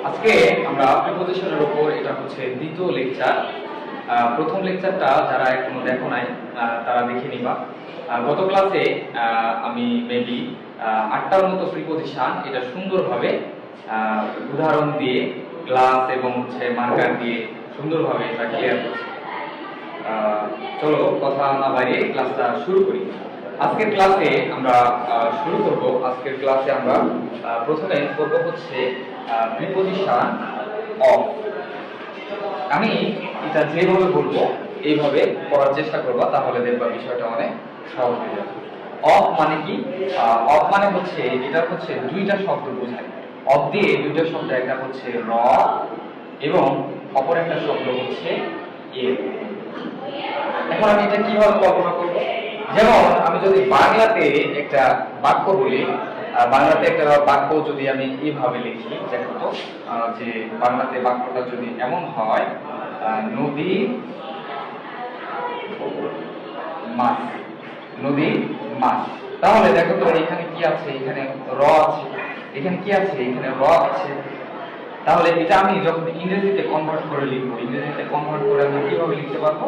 আজকে আমরা প্রিপোজিশনের উপর, এটা হচ্ছে দ্বিতীয় লেকচার। প্রথম লেকচারটা যারা এখনো দেখো নাই তারা দেখে নিবা। গত ক্লাসে আমি মেবি 8টার মতো প্রিপোজিশন এটা সুন্দরভাবে উদাহরণ দিয়ে গ্লাস এবং হচ্ছে মার্কার দিয়ে সুন্দরভাবে এটা ক্লিয়ার করছি। চলো কথা না বাড়িয়ে ক্লাসটা শুরু করি। আজকের ক্লাসে আমরা শুরু করব। আজকের ক্লাসে আমরা প্রথমে করব হচ্ছে প্রিপোজিশন অফ। আমি এটা যেভাবে বলবো এইভাবে পড়ার চেষ্টা করবা, তাহলে দেখবা বিষয়টা অনেক সহজ হয়ে যাবে। অফ মানে কি? অফ মানে হচ্ছে এটা হচ্ছে দুইটা শব্দ বোঝায়। অফ দিয়ে দুইটা শব্দ, একটা হচ্ছে র এবং অপর একটা শব্দ হচ্ছে এর। এখন আমি এটা কিভাবে কল্পনা করব? যেমন আমি যদি বাংলাতে একটা বাক্য বলি, বাংলাতে একটা বাক্য যদি আমি এইভাবে লিখি, দেখো তো যে বাংলাতে বাক্যটা যদি এমন হয়, নদী মাছ, নদী মাছ, তাহলে দেখো তো এখানে কি আছে? এখানে র আছে। এখানে কি আছে? এখানে র আছে। তাহলে এটা আমি যখন ইংরেজিতে কনভার্ট করে লিখবো, ইংরেজিতে কনভার্ট করে আমি কিভাবে লিখতে পারবো?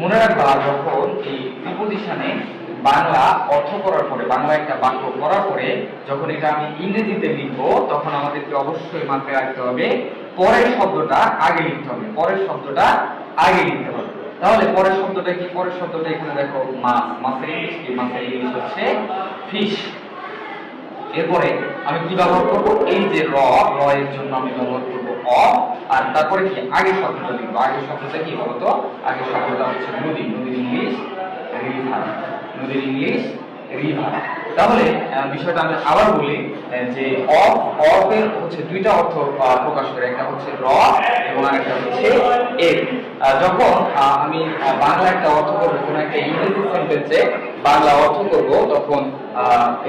মনে রাখবা, যখন এই প্রিপোজিশনে বাংলা অর্থ করার পরে, বাংলা একটা বাক্য করার পরে যখন এটা আমি ইংরেজিতে লিখবো, তখন আমাদেরকে অবশ্যই মাথায় রাখতে হবে পরের শব্দটা আগে লিখতে হবে। পরের শব্দটা আগে লিখতে হবে। তাহলে পরের শব্দটা কি? পরের শব্দটা এখানে দেখো মাছ। মাছের ইংলিশ কি? মাছের ইংলিশ হচ্ছে ফিশ। এরপরে আমি কি ব্যবহার করব? এই যে র, র এর জন্য আমি ব্যবহার করব অফ। আর তারপরে কি? আগের শব্দটা লিখবো। আগের শব্দটা কি বলতো? আগের শব্দটা হচ্ছে নদী। নদীর ইংলিশ রিভার। নদীর ইংলিশ রিভার। তাহলে বিষয়টা আমি আবার বলি যে অফ, অফ এর হচ্ছে দুইটা অর্থ প্রকাশ করে। একটা হচ্ছে র এবং আরেকটা হচ্ছে এর। যখন আমি বাংলা একটা অর্থ করব, কোন একটা ইংরেজি সেন্টেন্সে বাংলা অর্থ করব, তখন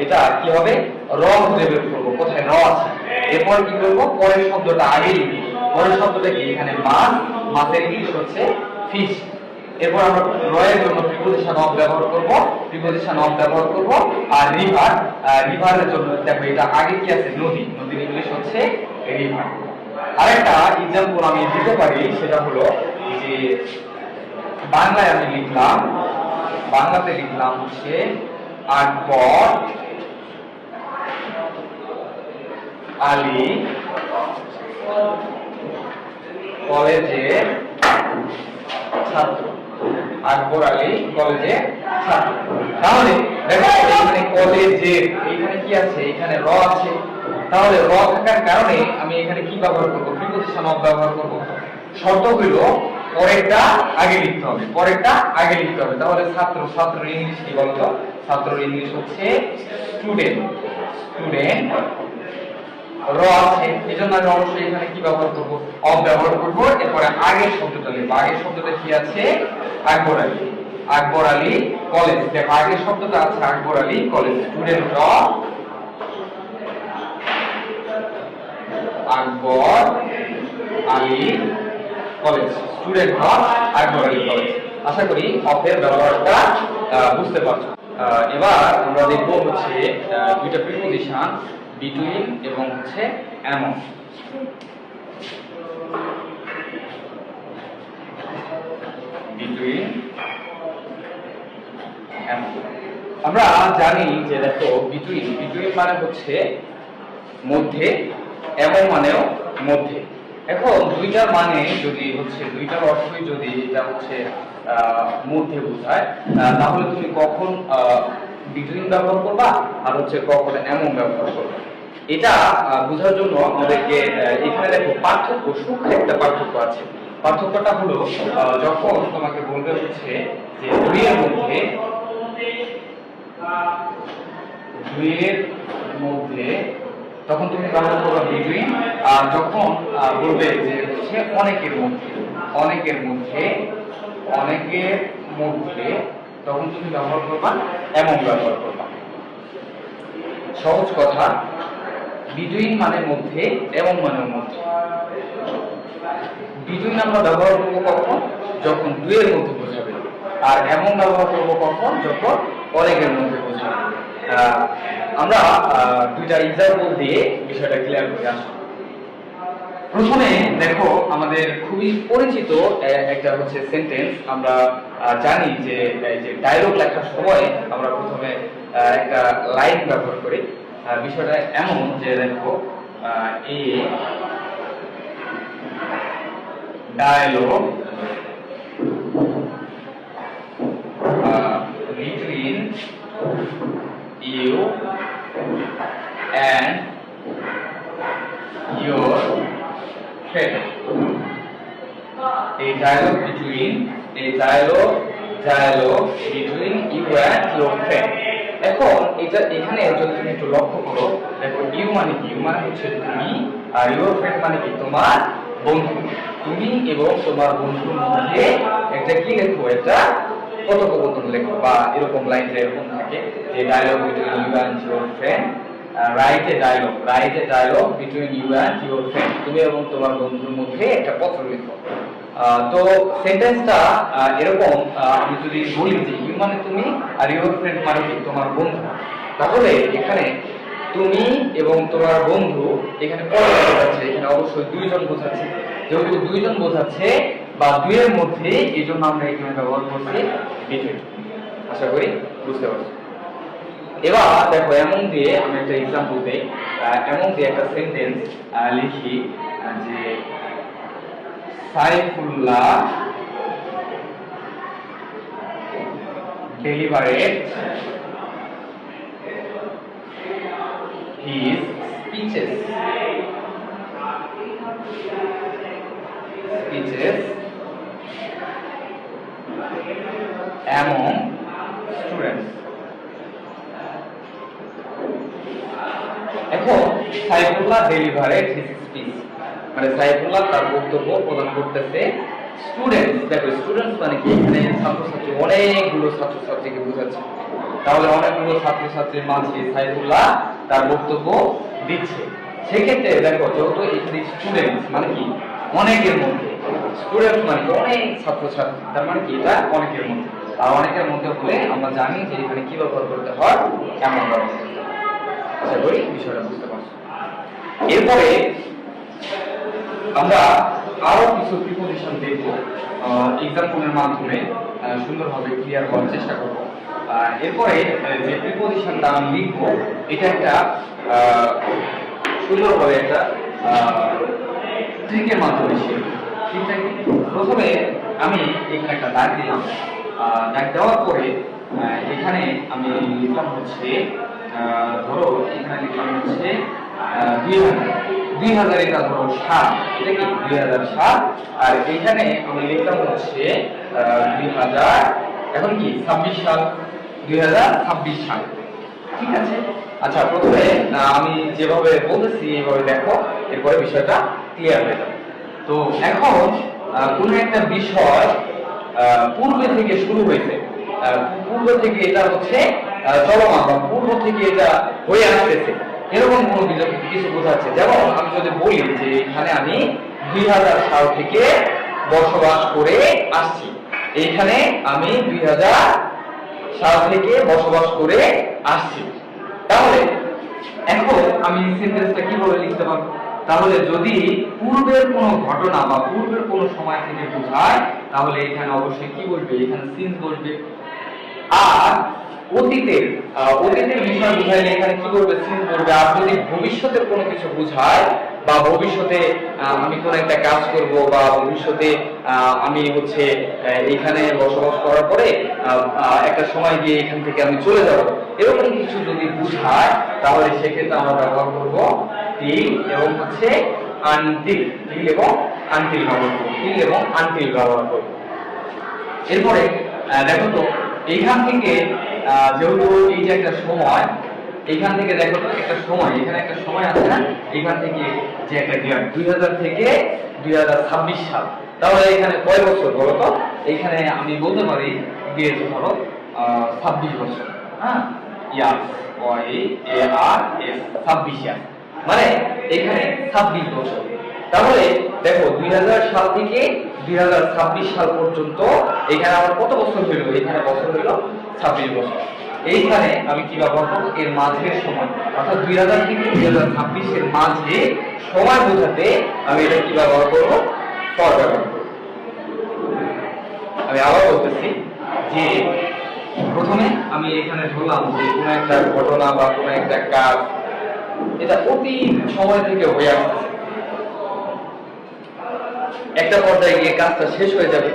এটা কি হবে? র খুঁজে বের করবো, কোথায় র আছে। এরপর কি করব? পরের শব্দটা আগে লিখব। পরের শব্দটা কি? এখানে মাছ। মাছের ইংলিশ হচ্ছে ফিশ। এরপর আমরা র এর জন্য প্রিপোজিশন অফ ব্যবহার করব। প্রিপোজিশন অফ ব্যবহার করব। আর রিভার, রিভারের জন্য দেখো এটা আগে কি আছে? নদী। নদীর ইংলিশ হচ্ছে রিভার। আরেকটা एग्जांपल আমি দিতে পারি, সেটা হলো যে বাংলায় আমি লিখলাম, বাংলাতে লিখলাম হচ্ছে আকবর আলী কলেজের ছাত্র। আকবর আলী কলেজের ছাত্র। তাহলে দেখো এখানে কলেজের, এখানে কি আছে? এখানে র আছে। তাহলে র থাকার কারণে আমি এখানে কি ব্যবহার করব? প্রিপোজিশন অফ ব্যবহার করব। শর্ত হইল পরেরটা আগে লিখতে হবে। পরেরটা আগে লিখতে হবে। তাহলে ছাত্র, ছাত্রের ইংলিশ কি বলতো? ছাত্রের ইংলিশ হচ্ছে স্টুডেন্ট। স্টুডেন্ট র আছে, এজন্য আমি অবশ্যই এখানে কি ব্যবহার করব? অফ ব্যবহার করব। এরপরে আগের শব্দটা লিখব। আগের শব্দটা কি আছে? আকবর আলী। আকবর আলী কলেজ। দেখো আগের শব্দটা আছে Akbar Ali college. Student of Akbar Ali college. Student of Akbar Ali college. আশা করি অফের ব্যবহারটা বুঝতে পারছো। এবার আমরা দেখব হচ্ছে দুইটা প্রিপোজিশন, বিটুইন এবং হচ্ছে অ্যামং। বিটুইন অ্যামং আমরা জানি যে দেখো বিটুইন, বিটুইন মানে হচ্ছে মধ্যে, অ্যামং মানেও মধ্যে। এখন দুইটার মানে যদি হচ্ছে, দুইটার অর্থই যদি এটা হচ্ছে মধ্যে বোঝায়, তাহলে তুমি কখন বিটুইন ব্যবহার করবা আর হচ্ছে কখন অ্যামং ব্যবহার করবা। এটা বোঝার জন্য আমাদেরকে এখানে দেখো পার্থক্য, সূক্ষ্ম একটা পার্থক্য আছে। পার্থক্যটা হলো যখন তোমাকে বলবে হচ্ছে যে দুইয়ের মধ্যে, দুইয়ের মধ্যে, তখন তুমি ব্যবহার করবে বিটুইন। আর যখন বলবে যে হচ্ছে অনেকের মধ্যে, অনেকের মধ্যে, অনেকের মধ্যে, তখন তুমি ব্যবহার করবা অ্যামং ব্যবহার করবা। সহজ কথা, বিটুইন মানে মধ্যে, অ্যামং মানে মধ্যে। বিটুইন আমরা ব্যবহার করবো কখন? যখন দুইয়ের মধ্যে বোঝাবে। আর অ্যামং ব্যবহার করবো কখন? যখন অনেকের মধ্যে বোঝাবে। আমরা দুইটা এক্সাম্পল দিয়ে বিষয়টা ক্লিয়ার করে আসবো। প্রথমে দেখো আমাদের খুবই পরিচিত একটা হচ্ছে সেন্টেন্স। আমরা জানি যে ডায়লগ লেখার সময় আমরা প্রথমে একটা লাইন ব্যবহার করি। বিষয়টা এমন যে দেখো a dialogue between you and your friend. A dialogue between you and your friend. এখন এটা এখানে যদি তুমি একটু লক্ষ্য করো, দেখো ইউ মানে কি? ইউ মানে হচ্ছে তুমি, আর ইউর ফ্রেন্ড মানে কি? তোমার বন্ধু। তুমি এবং তোমার বন্ধুর মধ্যে একটা কি লেখো? একটা কথোপকথন লেখো, বা এরকম লাইন এরকম থাকে যে dialogue between you and your friend. Right a dialogue between you and your friend. তুমি এবং তোমার বন্ধুর মধ্যে একটা পত্র লেখো। তো সেন্টেন্সটা এরকম, আমি যদি বলি যে ইউ মানে তুমি আর ইউর ফ্রেন্ড মানে কি? তোমার বন্ধু, তাহলে এখানে তুমি এবং তোমার বন্ধু এখানে কয়জন বোঝাচ্ছে? এখানে অবশ্যই দুইজন বোঝাচ্ছে। যেহেতু দুইজন বোঝাচ্ছে বা দুইয়ের মধ্যে, এই জন্য আমরা এখানে ব্যবহার করছি বিটুইন। আশা করি বুঝতে পারছি। এবার দেখো এমন দিয়ে আমি একটা এক্সাম্পল দেই। এমন দিয়ে একটা সেন্টেন্স লিখি যে Saifullah delivered his speeches among students. এখন সাইফুল্লাহ ডেলিভারেড হিজ স্পিচ, মানে সাইফুল্লাহ তার বক্তব্য প্রদান করতেছে স্টুডেন্টস। দেখো স্টুডেন্টস মানে কি? এখানে ছাত্রছাত্রী, অনেকগুলো ছাত্রছাত্রীকে বোঝাচ্ছে। তাহলে অনেকগুলো ছাত্রছাত্রীর মাঝে সাইফুল্লাহ তার বক্তব্য দিচ্ছে। সেক্ষেত্রে দেখো যেহেতু এখানে স্টুডেন্টস মানে কি? অনেকের মধ্যে। স্টুডেন্টস মানে কি? অনেক ছাত্রছাত্রী, তার মানে কি? এটা অনেকের মধ্যে। আর অনেকের মধ্যে হলে আমরা জানি যে এখানে কি ব্যবহার করতে হয়? কেমন ব্যবহার করতে হয়। আশা করি বিষয়টা বুঝতে পারছি। এরপরে আমরা আরো কিছু প্রিপোজিশন দেখব, এক্সাম্পলের মাধ্যমে সুন্দরভাবে ক্লিয়ার করার চেষ্টা করব। এরপরে যে প্রিপোজিশনটা আমি লিখবো, এটা একটা সুন্দরভাবে একটা ট্রিকের মাধ্যমে শিখব। ঠিক আছে, প্রথমে আমি এখানে একটা দাগ দিলাম। দাগ দেওয়ার পরে এখানে আমি লিখলাম হচ্ছে, ধরো এখানে লিখলাম হচ্ছে 2000, এটা ধরো 7, এটা কি 2007। আর এখানে আমি লিখলাম হচ্ছে 2000, এখন কি 26 সাল, 2026 সাল। ঠিক আছে। আচ্ছা, প্রথমে আমি যেভাবে বলতেছি এইভাবে দেখো, এরপরে বিষয়টা ক্লিয়ার হয়ে যাবে। তো এখন কোনো একটা বিষয় পূর্বে থেকে শুরু হয়েছে, পূর্ব থেকে এটা হচ্ছে চলমান, বা পূর্ব থেকে এটা হয়ে আসতেছে, এরকম কোনো কিছু বোঝাচ্ছে। যেমন আমি যদি বলি যে এখানে আমি 2000 সাল থেকে বসবাস করে আসছি, এইখানে আমি 2000 সাল থেকে বসবাস করে আসছি। তাহলে এখন আমি সেন্টেন্সটা কিভাবে লিখতে পারবো? তাহলে যদি পূর্বের কোনো ঘটনা বা পূর্বের কোনো সময় থেকে বোঝায়, তাহলে এখানে অবশ্যই কি বলবে? এখানে সিন্স বলবে। আর অতীতের বিষয় বোঝাইলে এখানে কি করবে? সিন্স বলবে। আর যদি ভবিষ্যতের কোনো কিছু বোঝায়, বা ভবিষ্যতে আমি কোনো একটা কাজ করব, বা ভবিষ্যতে আমি হচ্ছে এখানে বসবাস করার পরে একটা সময় গিয়ে এখান থেকে আমি চলে যাব, এরকম কিছু যদি বোঝায়, তাহলে সেক্ষেত্রে আমরা ব্যবহার করব টিল এবং হচ্ছে আনটিল। টিল এবং আনটিল ব্যবহার করব। টিল এবং আনটিল ব্যবহার করব। এরপরে দেখো তো এইখান থেকে যেহেতু এই যে একটা সময়, এইখান থেকে দেখো তো একটা সময়, এখানে একটা সময় আছে না? এখান থেকে যে একটা গ্যাপ, 2000 থেকে 2026 সাল, তাহলে এখানে কয় বছর বলো তো? এখানে আমি বলতে পারি দিয়েছি ধরো 26 বছর। হ্যাঁ, ইয়াস, OIARS, 26 ইয়ার, মানে এখানে 26 বছর। তাহলে দেখো 2000 সাল থেকে 2026 সাল পর্যন্ত এখানে আমার কত বছর হইল? এখানে বছর হইল 26 বছর। এইখানে আমি কি ব্যবহার করবো? এর মাঝের সময়, অর্থাৎ 2000 থেকে 2026 এর মাঝে সময় বোঝাতে আমি এটা কি ব্যবহার করবো, ফর ব্যবহার করবো। আমি আবার বলতেছি যে প্রথমে আমি এখানে ধরলাম যে কোনো একটা ঘটনা বা কোনো একটা কাজ এটা অতি সময় থেকে হয়ে আসতেছে, একটা পর্যায়ে গিয়ে কাজটা শেষ হয়ে যাবে।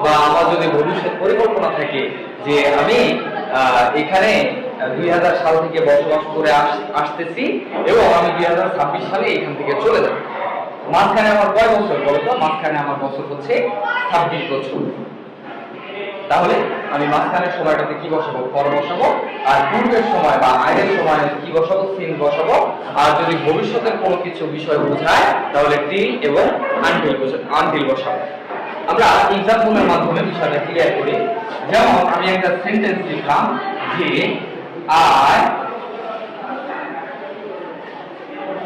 বা আমার যদি ভবিষ্যৎ পরিকল্পনা থাকে যে আমি এখানে 2000 সাল থেকে বসবাস করে আসতেছি এবং আমি 2026 সালে এখান থেকে চলে যাব, মাঝখানে আমার কয় বছর বলতো? মাঝখানে আমার বছর হচ্ছে 26 বছর। তাহলে আমি মাঝখানের সময়টাতে কি বসাবো, ফর বসাবো, আর পূর্বের সময় বা আগের সময় কি বসাবো, সিন বসাবো। আর যদি ভবিষ্যতের কোনো কিছু বিষয় বোঝায় তাহলে টিল এবং আনটিল বসাবো। আমরা এক্সাম্পলের মাধ্যমে বিষয়টা ক্লিয়ার করি। যেমন আমি একটা সেন্টেন্স লিখলাম যে I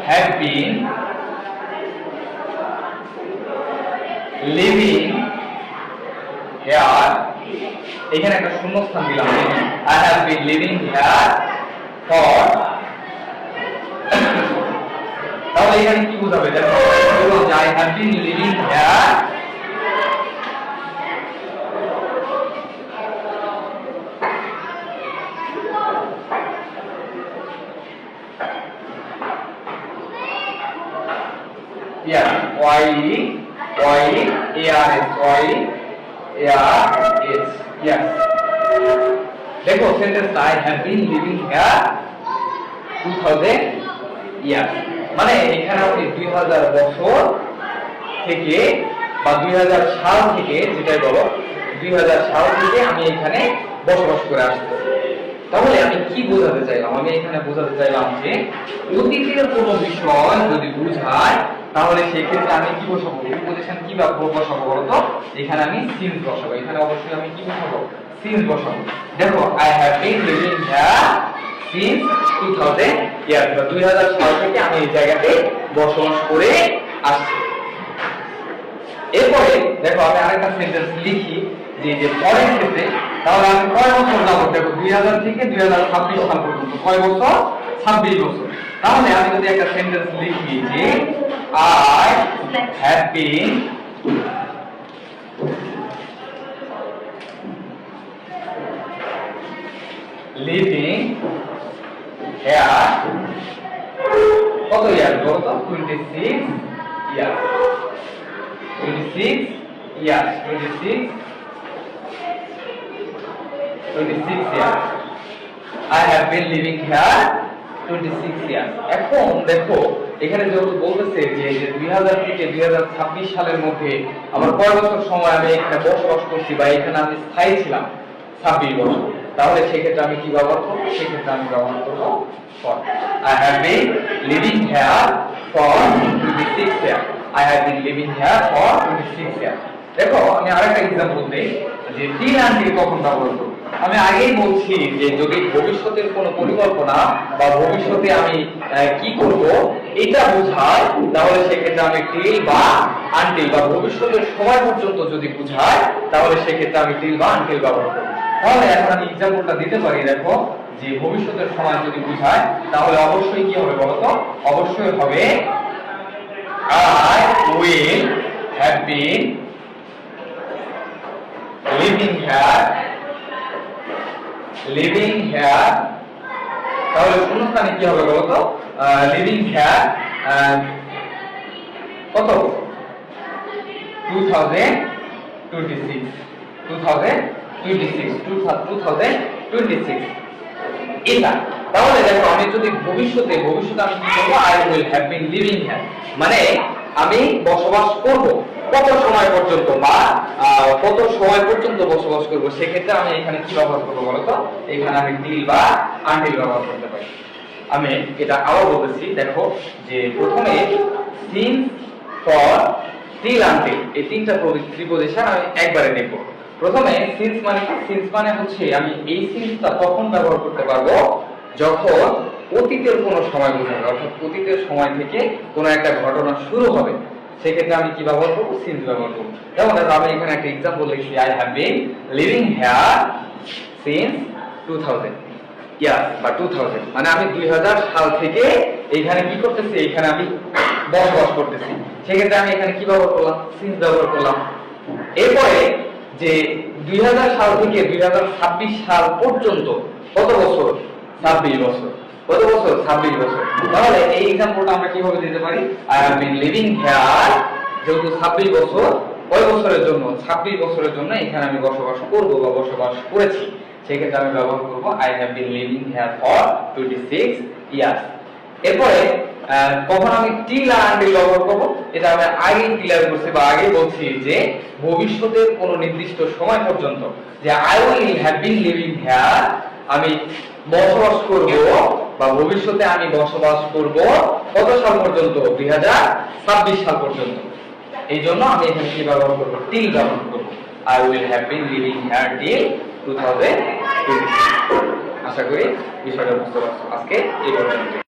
have been living here, এখানে একটা শূন্যস্থান দিলাম, I have been living here for. তাহলে এখানে কি বোঝাবে? দেখো I have been living here দেখো sentence I have been living here 2000 years, মানে এখানে আপনি 2000 বছর থেকে বা 2000 সাল থেকে, যেটাই বলো 2000 সাল থেকে আমি এখানে বসবাস করে আসতেছি। তাহলে আমি কি বোঝাতে চাইলাম? আমি এখানে বোঝাতে চাইলাম যে অতীতের কোনো বিষয় যদি বুঝায় তাহলে সেক্ষেত্রে আমি কি বসাবো, প্রিপজিশন কি বসাবো বলতো? এখানে আমি সিন্স বসাবো। এখানে অবশ্যই আমি কি বসাবো, সিন্স বসাবো। দেখো I have been living here since 2000 ইয়ার, 2000 সাল থেকে আমি এই জায়গাতে বসবাস করে আসছি। এরপরে দেখো আমি আরেকটা সেন্টেন্স লিখি যে পরের ক্ষেত্রে, তাহলে আমি কয় বছর যাবো? দেখো 2000 থেকে 2026 সাল পর্যন্ত কয় বছর? 26 বছর। তাহলে আমি যদি একটা সেন্টেন্স লিখি যে I have been living here কত ইয়ার বলতো? 26 ইয়ার, 26 ইয়ার, 26 ইয়ার। I have been living here 26 years. এখন দেখো এখানে যেহেতু বলতেছে যে 2000 থেকে 2026 সালের মধ্যে আমার কয় বছর সময় আমি এখানে বসবাস করছি বা এখানে আমি স্থায়ী ছিলাম 26 বছর, তাহলে সেক্ষেত্রে আমি কি ব্যবহার করবো? সেক্ষেত্রে আমি ব্যবহার করবো for. I have been living here for 26 years. I have been living here for 26 years. দেখো আমি আরেকটা एग्जांपल দেই যে টিল আনটিল কখন ব্যবহার করব। আমি আগেই বলছি যে যদি ভবিষ্যতের কোনো পরিকল্পনা বা ভবিষ্যতে আমি কি করব এটা বোঝায় তাহলে সেক্ষেত্রে আমি টিল বা আনটিল, বা ভবিষ্যতের সময় পর্যন্ত যদি বোঝায় তাহলে সেক্ষেত্রে আমি টিল বা আনটিল ব্যবহার করব। তাহলে এখন আমি एग्जांपलটা দিতে পারি। দেখো যে ভবিষ্যতের সময় যদি বোঝায় তাহলে অবশ্যই কি হবে বলতো? অবশ্যই হবে I will have been living here, তাহলে শূন্যস্থানে কি হবে বলতো? লিভিং হিয়ার কত? 2026 এটা। তাহলে দেখো আমি যদি ভবিষ্যতে আমি কি করব? I will have been living here, মানে আমি বসবাস করব কত সময় পর্যন্ত বা কত সময় পর্যন্ত বসবাস করব, সেক্ষেত্রে আমি এখানে কি ব্যবহার করব বলতো? এখানে আমি টিল বা আনটিল ব্যবহার করতে পারি। আমি এটা আবার বলতেছি। দেখো যে প্রথমে সিন্স, ফর, টিল, আনটিল এই তিনটা প্রিপজিশন আমি একবারে দেখব। প্রথমে সিন্স মানে কি? সিন্স মানে হচ্ছে আমি এই সিন্সটা তখন ব্যবহার করতে পারবো যখন অতীতের কোনো সময় বোঝাবে, অর্থাৎ অতীতের সময় থেকে কোনো একটা ঘটনা শুরু হবে, সেক্ষেত্রে আমি কি ব্যবহার করবো? সিন্স ব্যবহার করবো। যেমন আমি এখানে একটা एग्जांपल লিখছি I have been living here since 2000 ইয়ার বা 2000, মানে আমি 2000 সাল থেকে এখানে কি করতেছি? এখানে আমি বসবাস করতেছি, সেক্ষেত্রে আমি এখানে কি ব্যবহার করলাম, সিন্স ব্যবহার করলাম। এরপরে যে 2000 সাল থেকে 2026 সাল পর্যন্ত কত বছর, 26 বছর। কত বছর, 26 বছর। তাহলে এই एग्जांपलটা আমরা কিভাবে দিতে পারি, I have been living here, যেহেতু 26 বছর, কয় বছরের জন্য, 26 বছরের জন্য এখানে আমি বসবাস করব বা বসবাস করেছি, সেক্ষেত্রে আমি ব্যবহার করব I have been living here for 26 years. এরপরে কখন আমি টিল আনটিল ব্যবহার করব, এটা আমি আগেই ক্লিয়ার করছি বা আগেই বলছি যে ভবিষ্যতের কোনো নির্দিষ্ট সময় পর্যন্ত, যে I will have been living here, আমি বসবাস করব বা ভবিষ্যতে আমি বসবাস করব কত সাল পর্যন্ত, 2026 সাল পর্যন্ত। এই জন্য আমি এখানে কি ব্যবহার করব, টিল ব্যবহার করব, I will have been living here till 2026। আশা করি বিষয়টা বুঝতে পারছো। আজকে এই পর্যন্ত।